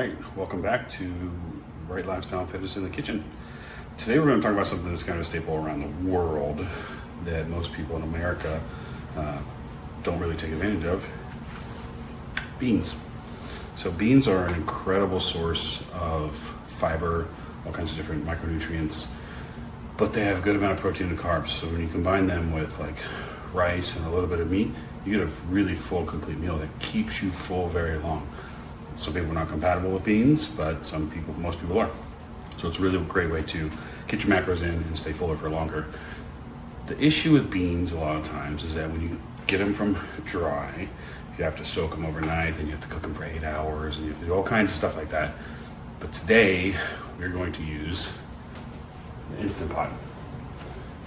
right, welcome back to Right Lifestyle Fitness in the Kitchen. Today we're going to talk about something that's kind of a staple around the world that most people in America don't really take advantage of. Beans. So beans are an incredible source of fiber, all kinds of different micronutrients, but they have a good amount of protein and carbs. So when you combine them with like rice and a little bit of meat, you get a really full, complete meal that keeps you full very long. Some people are not compatible with beans, but most people are. So it's really a great way to get your macros in and stay fuller for longer. The issue with beans a lot of times is that when you get them from dry, you have to soak them overnight, then you have to cook them for 8 hours, and you have to do all kinds of stuff like that. But today, we're going to use an Instant Pot.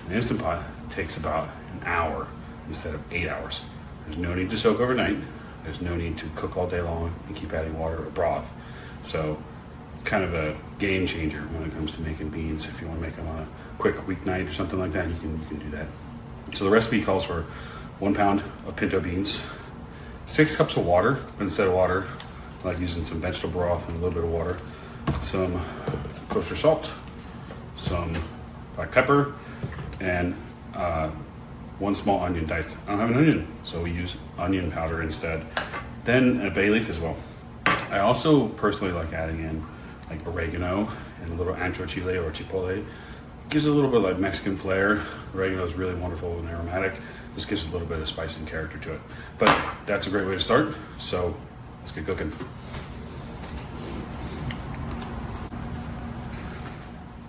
An Instant Pot takes about an hour instead of 8 hours. There's no need to soak overnight. There's no need to cook all day long and keep adding water or broth. So it's kind of a game changer when it comes to making beans. If you want to make them on a quick weeknight or something like that, you can do that. So the recipe calls for 1 pound of pinto beans, 6 cups of water, but instead of water, I like using some vegetable broth and a little bit of water, some kosher salt, some black pepper, and 1 small onion diced. I don't have an onion, so we use onion powder instead. Then a bay leaf as well. I also personally like adding in like oregano and a little ancho chile or chipotle. It gives it a little bit of like Mexican flair. Oregano is really wonderful and aromatic. This gives a little bit of spice and character to it. But that's a great way to start. So let's get cooking.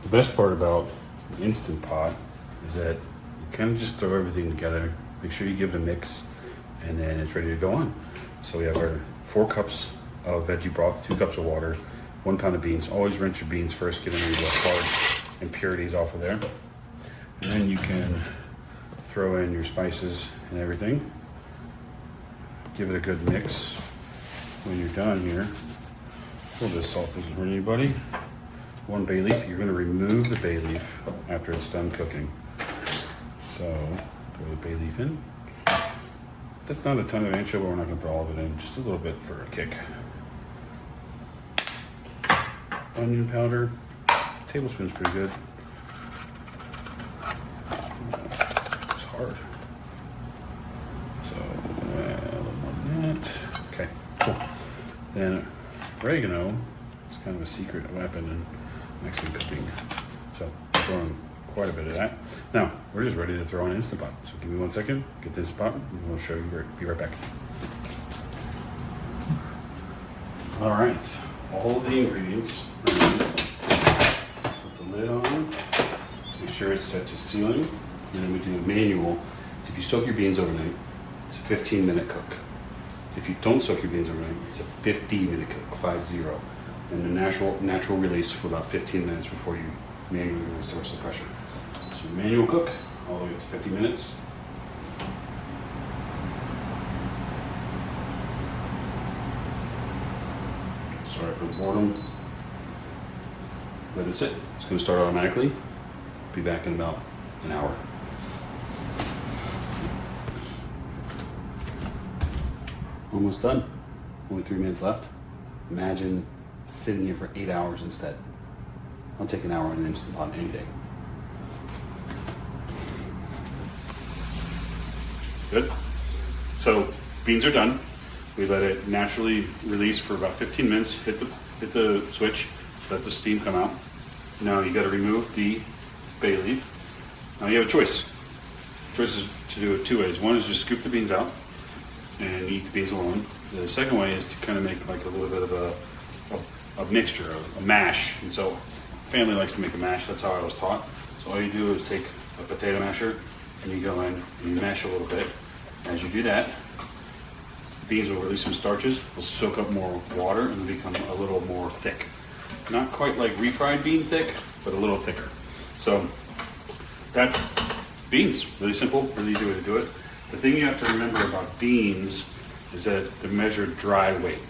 The best part about the Instant Pot is that you kind of just throw everything together, make sure you give it a mix, and then it's ready to go on. So we have our 4 cups of veggie broth, 2 cups of water, 1 pound of beans. Always rinse your beans first, get any of the carbs, impurities off of there. And then you can throw in your spices and everything. Give it a good mix. When you're done here, a little bit of salt doesn't hurt anybody. 1 bay leaf. You're going to remove the bay leaf after it's done cooking. So throw the bay leaf in. That's not a ton of ancho, but we're not going to put all of it in. Just a little bit for a kick. Onion powder. Tablespoon's pretty good. It's hard. So a little more than that. Okay, cool. Then oregano is kind of a secret weapon in Mexican cooking. So throwing quite a bit of that. Now, we're just ready to throw in an Instant Pot. So give me 1 second, get this pot, and we'll show you, be right back. All right, all of the ingredients are in. Put the lid on, make sure it's set to sealing, and then we do a manual. If you soak your beans overnight, it's a 15-minute cook. If you don't soak your beans overnight, it's a 50-minute cook, 50. And the natural release for about 15 minutes before you manually release the rest of the pressure. So manual cook all the way up to 50 minutes. Sorry for the boredom. Let it sit. It's going to start automatically. Be back in about an hour. Almost done. Only 3 minutes left. Imagine sitting here for 8 hours instead. I'll take an hour in an Instant Pot any day. Good. So beans are done. We let it naturally release for about 15 minutes. Hit the switch, let the steam come out. Now you got to remove the bay leaf. Now you have a choice. The choice is to do it 2 ways. One is just scoop the beans out and eat the beans alone. The second way is to kind of make like a little bit of a mixture, a mash. And so family likes to make a mash. That's how I was taught. So all you do is take a potato masher and you go in and you mash a little bit. As you do that, the beans will release some starches, will soak up more water and become a little more thick. Not quite like refried bean thick, but a little thicker. So that's beans. Really simple, really easy way to do it. The thing you have to remember about beans is that they're measured dry weight.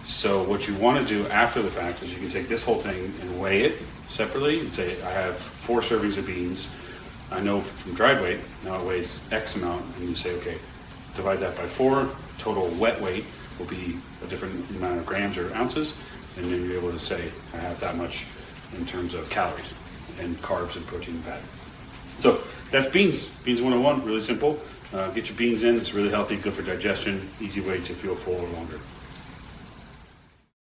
So what you want to do after the fact is you can take this whole thing and weigh it separately and say, I have 4 servings of beans. I know from dried weight, now it weighs X amount, and you say, okay, divide that by 4, total wet weight will be a different amount of grams or ounces, and then you're able to say, I have that much in terms of calories and carbs and protein and fat. So that's beans. Beans 101, really simple. Get your beans in. It's really healthy, good for digestion, easy way to feel full longer.